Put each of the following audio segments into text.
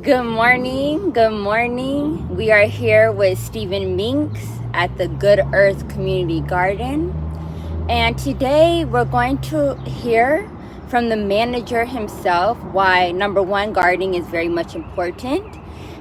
Good morning. Good morning. We are here with Stephen Meeks at the Good Earth Community Garden. And today we're going to hear from the manager himself why, number one, gardening is very much important,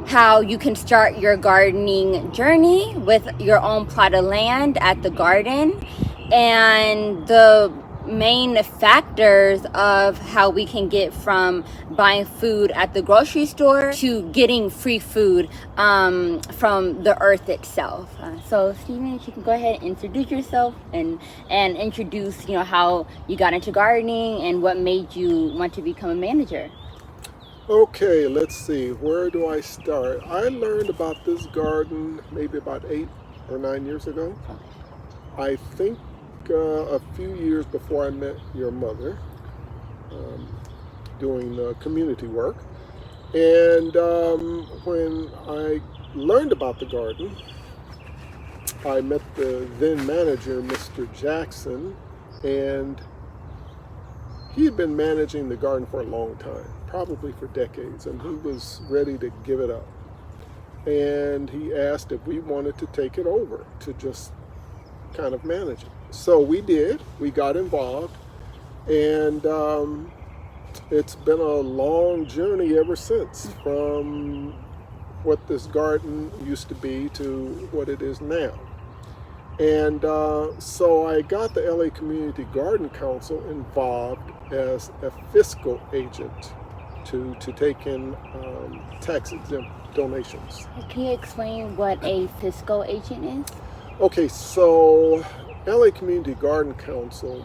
how you can start your gardening journey with your own plot of land at the garden, and the main factors of how we can get from buying food at the grocery store to getting free food from the earth itself. So Stephen, if you can go ahead and introduce yourself and introduce how you got into gardening and what made you want to become a manager. Okay, let's see. Where do I start? I learned about this garden maybe about 8 or 9 years ago. I think a few years before I met your mother, um, doing community work. And when I learned about the garden, I met the then manager, Mr. Jackson, and he had been managing the garden for a long time, probably for decades, and he was ready to give it up. And he asked if we wanted to take it over to just kind of manage it. So we did. We got involved, and it's been a long journey ever since, from what this garden used to be to what it is now. And so I got the LA Community Garden Council involved as a fiscal agent to take in tax exempt donations. Can you explain what a fiscal agent is? Okay, so LA Community Garden Council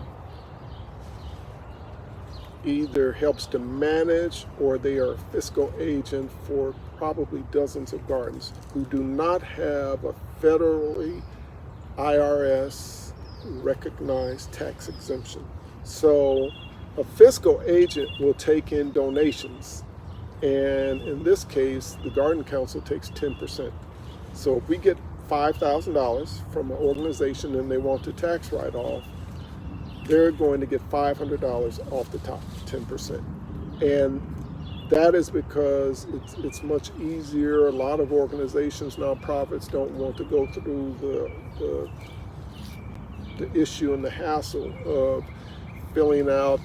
either helps to manage, or they are a fiscal agent for probably dozens of gardens who do not have a federally IRS recognized tax exemption. So a fiscal agent will take in donations, and in this case the Garden Council takes 10%. So if we get $5,000 from an organization and they want to tax write off, they're going to get $500 off the top, 10%. And that is because it's much easier. A lot of organizations, nonprofits, don't want to go through the issue and the hassle of filling out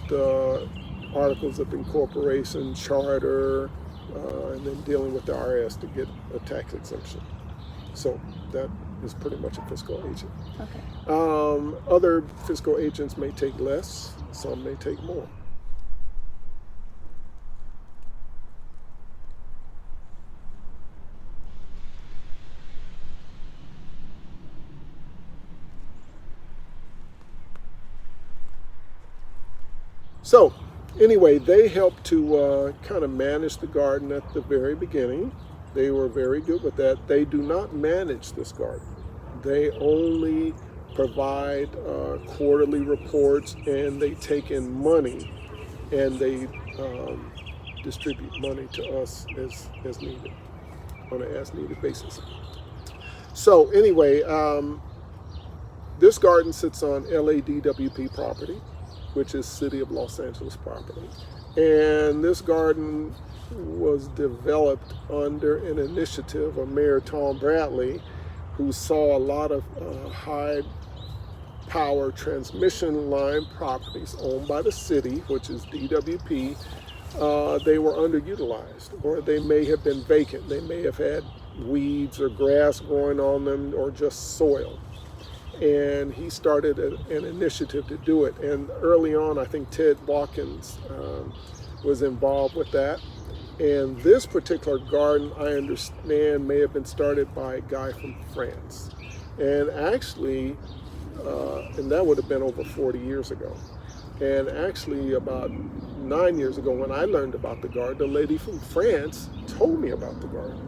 articles of incorporation, charter, and then dealing with the IRS to get a tax exemption. So that is pretty much a fiscal agent. Okay. Other fiscal agents may take less, some may take more. So anyway, they helped to kind of manage the garden at the very beginning. They were very good with that. They do not manage this garden. They only provide quarterly reports, and they take in money, and they distribute money to us as needed, on an as needed basis. So anyway, this garden sits on LADWP property, which is City of Los Angeles property. And this garden was developed under an initiative of Mayor Tom Bradley, who saw a lot of high power transmission line properties owned by the city, which is DWP. They were underutilized, or they may have been vacant. They may have had weeds or grass growing on them, or just soil. And he started an initiative to do it. And early on, I think Ted Watkins was involved with that. And this particular garden, I understand, may have been started by a guy from France. And actually, and that would have been over 40 years ago. And actually, about 9 years ago, when I learned about the garden, the lady from France told me about the garden.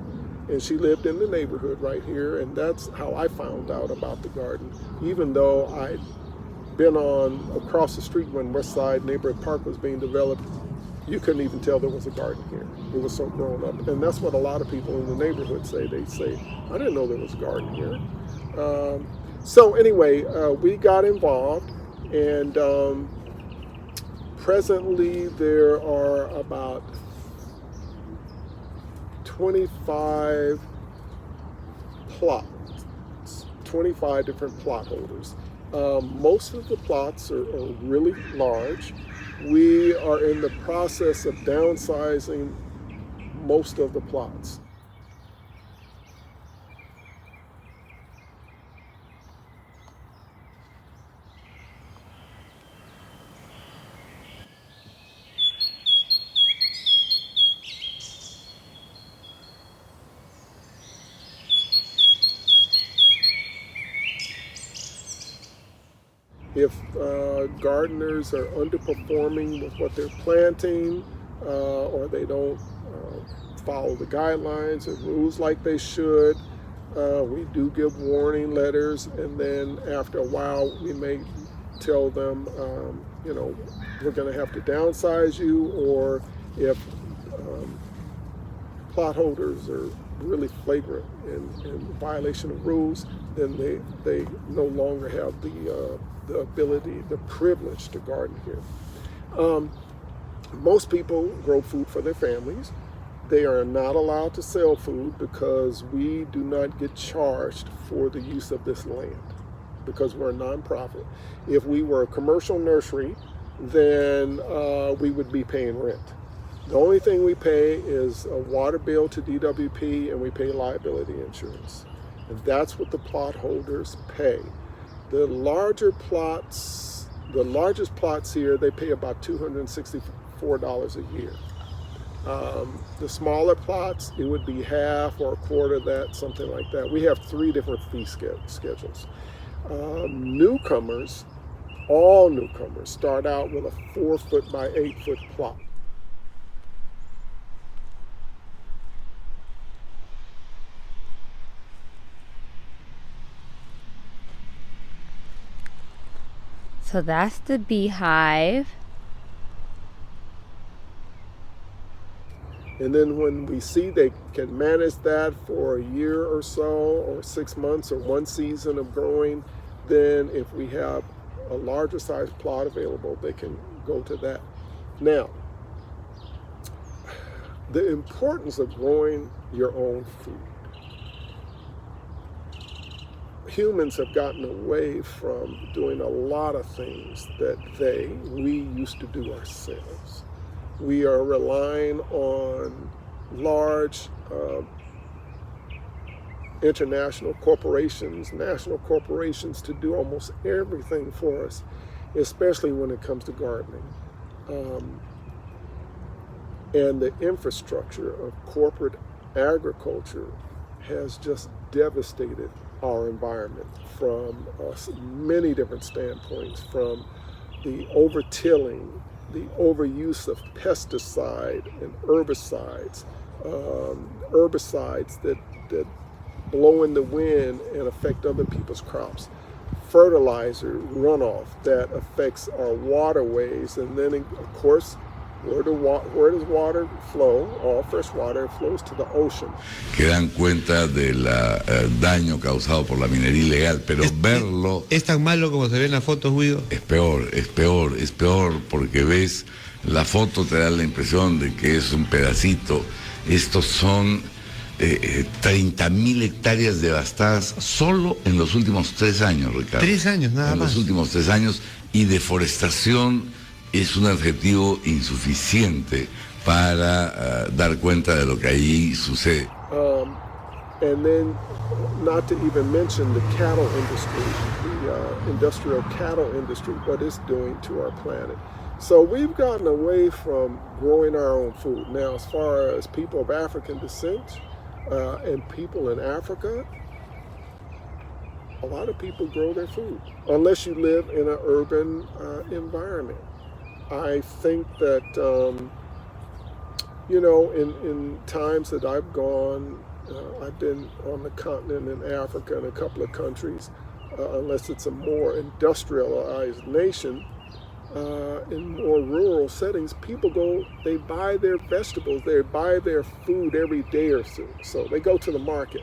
And she lived in the neighborhood right here, and that's how I found out about the garden. Even though I'd been on across the street when West Side Neighborhood Park was being developed, you couldn't even tell there was a garden here. It was so grown up. And that's what a lot of people in the neighborhood say. They say, I didn't know there was a garden here. So anyway, we got involved, and presently there are about 25 plots, 25 different plot holders. Most of the plots are really large. We are in the process of downsizing most of the plots. If gardeners are underperforming with what they're planting, or they don't follow the guidelines or rules like they should, we do give warning letters, and then after a while we may tell them, we're going to have to downsize you, or if plot holders are really flagrant in violation of rules, then they no longer have the ability, the privilege to garden here. Most people grow food for their families. They are not allowed to sell food because we do not get charged for the use of this land, because we're a nonprofit. If we were a commercial nursery, then we would be paying rent. The only thing we pay is a water bill to DWP, and we pay liability insurance. And that's what the plot holders pay. The largest plots here, they pay about $264 a year. The smaller plots, it would be half or a quarter of that, something like that. We have 3 different fee schedules. Newcomers, all newcomers, start out with a 4-foot by 8-foot plot. So that's the beehive. And then when we see they can manage that for a year or so, or 6 months, or 1 season of growing, then if we have a larger size plot available, they can go to that. Now, the importance of growing your own food. Humans have gotten away from doing a lot of things that we used to do ourselves. We are relying on large international corporations, national corporations, to do almost everything for us, especially when it comes to gardening. And the infrastructure of corporate agriculture has just devastated our environment from many different standpoints, from the over-tilling, the overuse of pesticide and herbicides, that blow in the wind and affect other people's crops, fertilizer runoff that affects our waterways, and then of course, where does water flow? All fresh water flows to the ocean. Que dan cuenta del daño causado por la minería ilegal, pero verlo... ¿Es tan malo como se ve en las fotos, Guido? Es peor, porque ves, la foto te da la impresión de que es un pedacito. Estos son 30.000 hectáreas devastadas solo en los últimos 3 años, Ricardo. 3 años, nada más. En los últimos 3 años, y deforestación es un adjetivo insuficiente para dar cuenta de lo que ahí sucede. And then, not to even mention the cattle industry, the industrial cattle industry, what it's doing to our planet. So we've gotten away from growing our own food. Now, as far as people of African descent and people in Africa, a lot of people grow their food, unless you live in an urban environment. I think that, in times that I've gone, I've been on the continent in Africa in a couple of countries, unless it's a more industrialized nation, in more rural settings, people go, they buy their vegetables, they buy their food every day or so. They go to the market.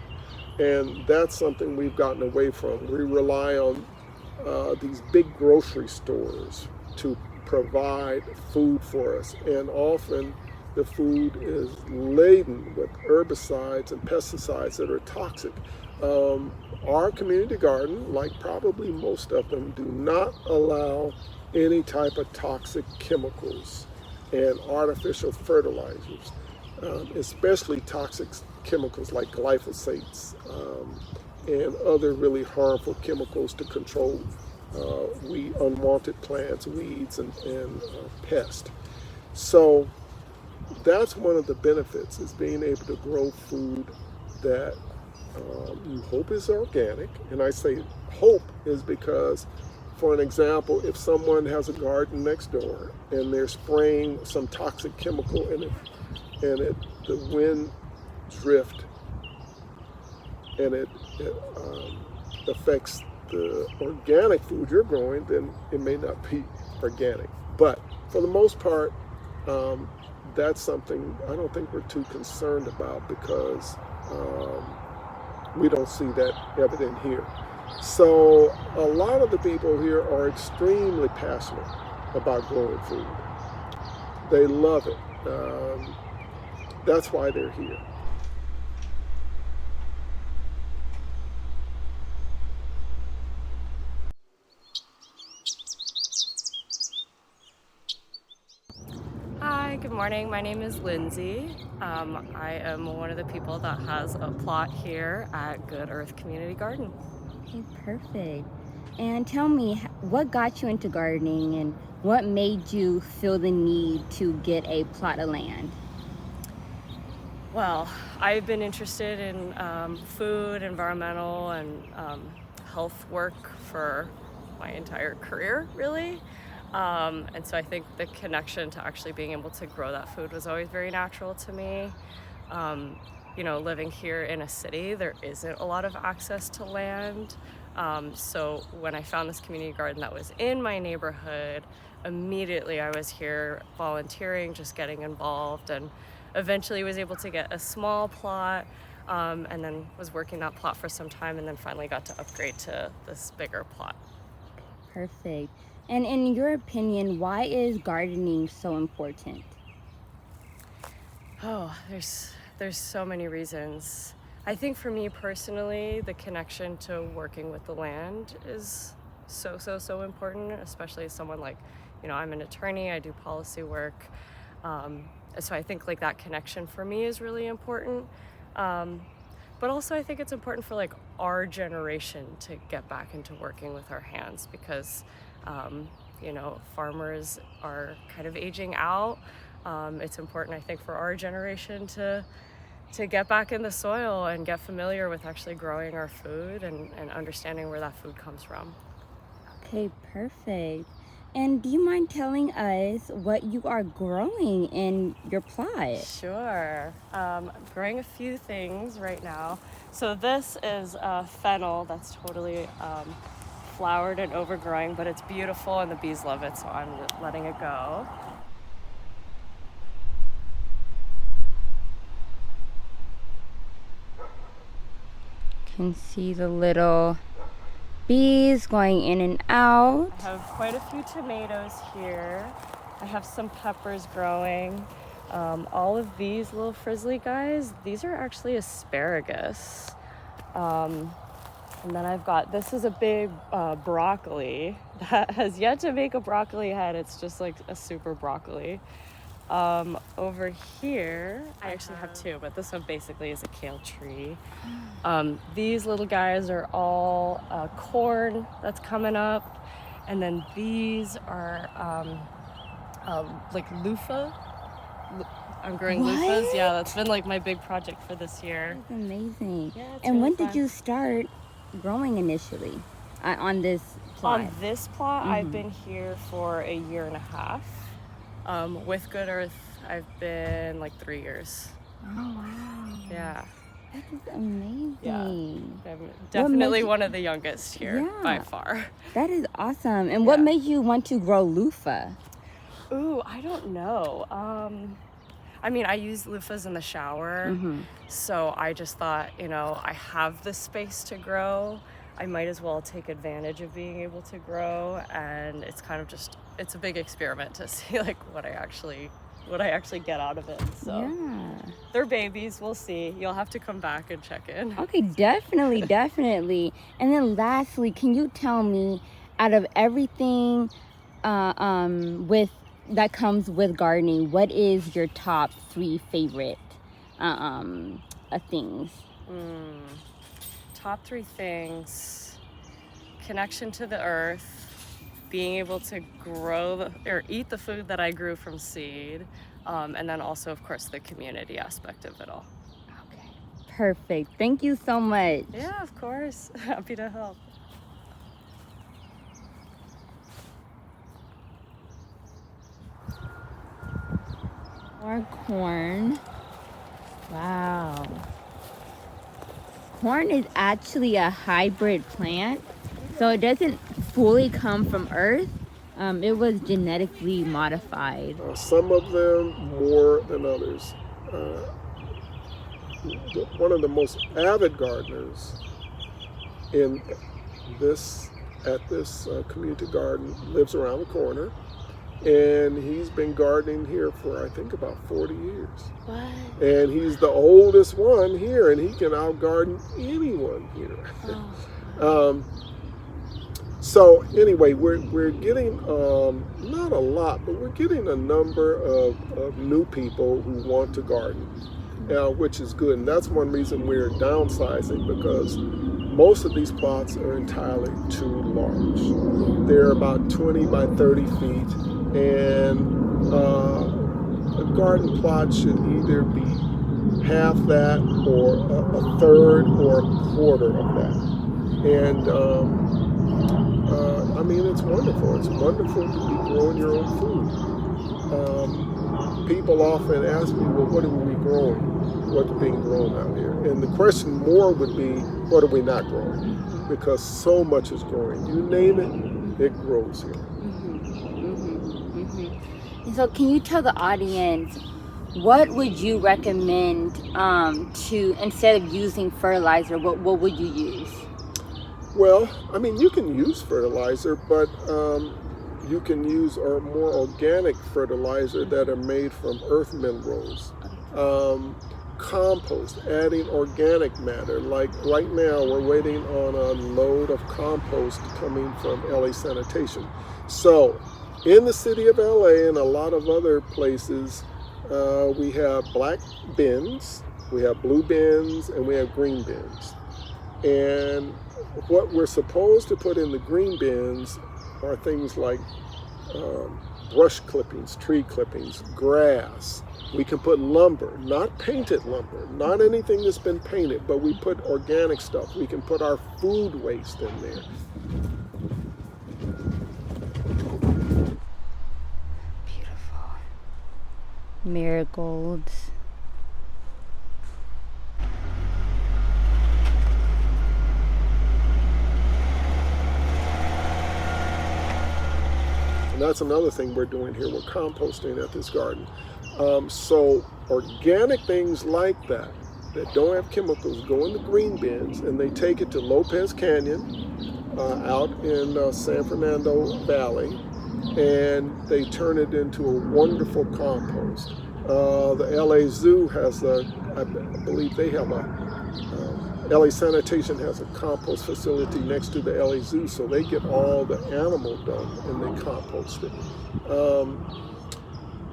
And that's something we've gotten away from. We rely on these big grocery stores to provide food for us. And often the food is laden with herbicides and pesticides that are toxic. Our community garden, like probably most of them, do not allow any type of toxic chemicals and artificial fertilizers, especially toxic chemicals like glyphosates and other really harmful chemicals to control unwanted plants, weeds, and pests. So that's one of the benefits, is being able to grow food that you hope is organic. And I say hope is because, for an example, if someone has a garden next door and they're spraying some toxic chemical in it, and the wind drift and it affects the organic food you're growing, then it may not be organic. But for the most part, that's something I don't think we're too concerned about, because we don't see that evident here. So a lot of the people here are extremely passionate about growing food. They love it. That's why they're here. Hi, good morning. My name is Lindsay. I am one of the people that has a plot here at Good Earth Community Garden. Okay, perfect. And tell me, what got you into gardening, and what made you feel the need to get a plot of land? Well, I've been interested in food, environmental, and health work for my entire career, really. And so I think the connection to actually being able to grow that food was always very natural to me. You know, living here in a city, there isn't a lot of access to land. So when I found this community garden that was in my neighborhood, immediately I was here volunteering, just getting involved, and eventually was able to get a small plot, and then was working that plot for some time, and then finally got to upgrade to this bigger plot. Perfect. And in your opinion, why is gardening so important? Oh, there's so many reasons. I think for me personally, the connection to working with the land is so important, especially as someone like, you know, I'm an attorney, I do policy work. So I think like that connection for me is really important. But also I think it's important for like our generation to get back into working with our hands, because you know, farmers are kind of aging out. It's important, I think, for our generation to get back in the soil and get familiar with actually growing our food and understanding where that food comes from. Okay, perfect. And do you mind telling us what you are growing in your plot? Sure. I'm growing a few things right now. So this is fennel that's totally flowered and overgrowing, but it's beautiful and the bees love it, so I'm letting it go. Can see the little bees going in and out. I have quite a few tomatoes here. I have some peppers growing. All of these little frizzly guys, these are actually asparagus. And then I've got, this is a big broccoli that has yet to make a broccoli head. It's just like a super broccoli. Over here, I actually have two, but this one basically is a kale tree. These little guys are all corn that's coming up. And then these are like loofah. I'm growing loofahs. Yeah, that's been like my big project for this year. That's amazing. Yeah, it's and really when fun. did you start growing initially on this plot? On this plot, I've been here for a year and a half. With Good Earth, I've been like 3 years. Oh, wow. Yeah. That is amazing. Yeah. I'm definitely one of the youngest here by far. That is awesome. And what made you want to grow loofah? Ooh, I don't know. I mean, I use loofahs in the shower, so I just thought, you know, I have the space to grow. I might as well take advantage of being able to grow, and it's kind of just, it's a big experiment to see like what I actually what I actually get out of it. So Yeah. they're babies. We'll see. You'll have to come back and check in. Okay, definitely, definitely. And then lastly, can you tell me, out of everything with that comes with gardening, what is your top 3 favorite things? Top 3 things: connection to the earth, being able to grow or eat the food that I grew from seed, and then also, of course, the community aspect of it all. Okay, perfect. Thank you so much. Yeah, of course. Happy to help. More corn. Wow. Corn is actually a hybrid plant, so it doesn't fully come from earth. It was genetically modified. Some of them more than others. One of the most avid gardeners at this community garden lives around the corner, and he's been gardening here for I think about 40 years. What? And he's the oldest one here, and he can out-garden anyone here. Oh. So anyway, we're getting not a lot, but we're getting a number of new people who want to garden, which is good. And that's one reason we're downsizing, because most of these plots are entirely too large. They're about 20 by 30 feet, and a garden plot should either be half that or a third or a quarter of that. And I mean, it's wonderful. It's wonderful to be growing your own food. People often ask me, well, what are we growing? What's being grown out here? And the question more would be, what are we not growing? Because so much is growing. You name it, it grows here. And so can you tell the audience, what would you recommend to, instead of using fertilizer, what would you use? Well, I mean, you can use fertilizer, but you can use more organic fertilizer that are made from earth minerals. Compost, adding organic matter. Like right now, we're waiting on a load of compost coming from LA Sanitation. So, in the city of LA and a lot of other places, we have black bins, we have blue bins, and we have green bins. And what we're supposed to put in the green bins are things like brush clippings, tree clippings, grass. We can put lumber, not painted lumber, not anything that's been painted, but we put organic stuff. We can put our food waste in there. Beautiful. Marigolds. And that's another thing we're doing here. We're composting at this garden. So organic things like that don't have chemicals go in the green bins, and they take it to Lopez Canyon out in San Fernando Valley, and they turn it into a wonderful compost. The LA Zoo has I believe they have LA Sanitation has a compost facility next to the LA Zoo, so they get all the animal dung and they compost it.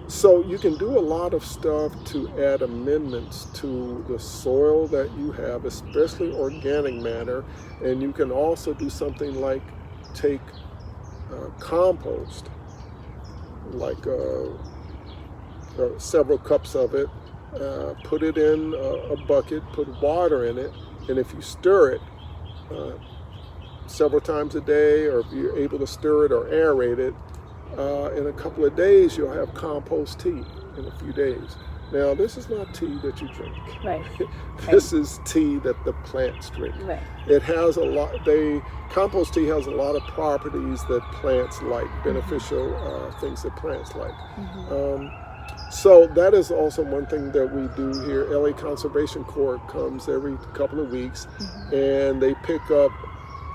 So you can do a lot of stuff to add amendments to the soil that you have, especially organic matter, and you can also do something like take compost, like several cups of it, put it in a bucket, put water in it, and if you stir it several times a day, or if you're able to stir it or aerate it, in a couple of days you'll have compost tea in a few days. Now, this is not tea that you drink. Right. This is tea that the plants drink. Right. It has compost tea has a lot of properties that plants like, beneficial things that plants like. So that is also one thing that we do here. LA Conservation Corps comes every couple of weeks, and they pick up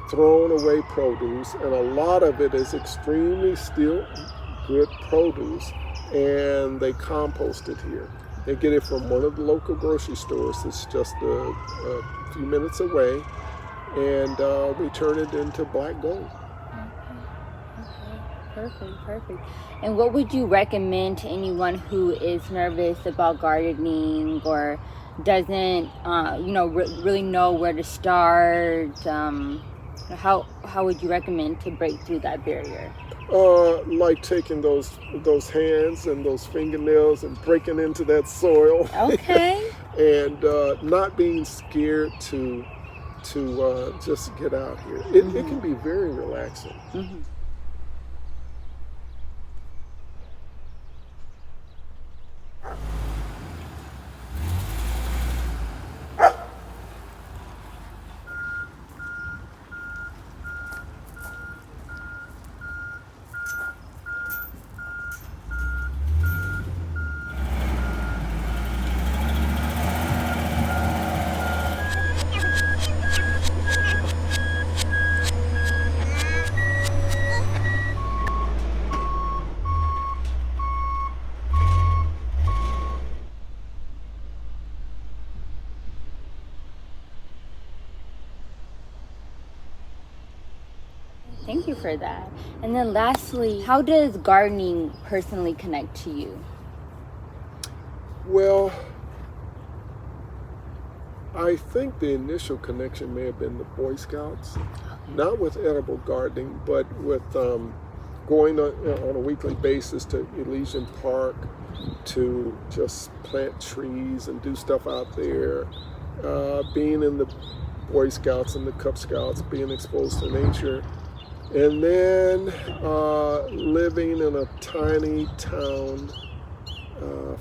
thrown away produce, and a lot of it is extremely still good produce and they compost it here. They get it from one of the local grocery stores. It's just a few minutes away, and we turn it into black gold. Okay, perfect. And what would you recommend to anyone who is nervous about gardening or doesn't, really know where to start? How would you recommend to break through that barrier? Like taking those hands and those fingernails and breaking into that soil. Okay. And not being scared to just get out here. It can be very relaxing. Mm-hmm. Thank you for that. And then lastly, how does gardening personally connect to you? Well, I think the initial connection may have been the Boy Scouts, not with edible gardening, but with going on a weekly basis to Elysian Park to just plant trees and do stuff out there, being in the Boy Scouts and the Cub Scouts, being exposed to nature. And then living in a tiny town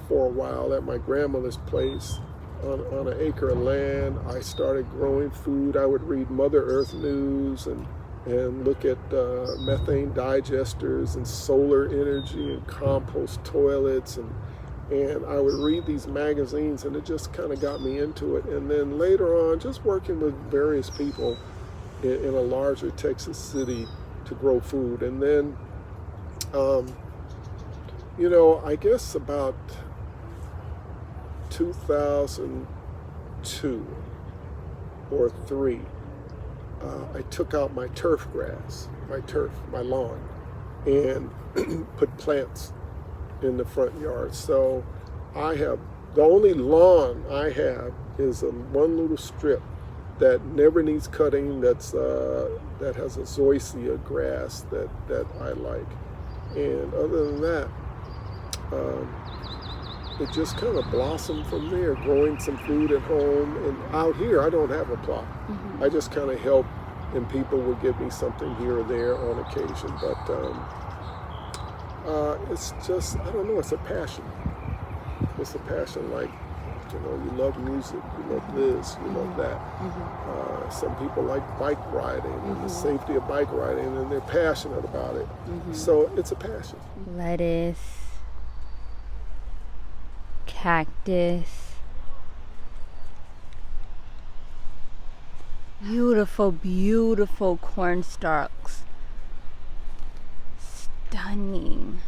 for a while at my grandmother's place on an acre of land. I started growing food. I would read Mother Earth News and look at methane digesters and solar energy and compost toilets, and I would read these magazines, and it just kind of got me into it. And then later on, just working with various people in a larger Texas city to grow food. And then, I guess about 2002 or 3, I took out my turf grass, my lawn, and put plants in the front yard. So the only lawn I have is one little strip that never needs cutting, that has a zoysia grass that I like. And other than that, it just kind of blossomed from there, growing some food at home. And out here, I don't have a plot. Mm-hmm. I just kind of help, and people will give me something here or there on occasion. But it's just, I don't know, it's a passion. It's a passion, like, you love music, you love this, you love that. Mm-hmm. Some people like bike riding and the safety of bike riding, and they're passionate about it. Mm-hmm. So it's a passion. Lettuce, cactus, beautiful corn stalks, stunning.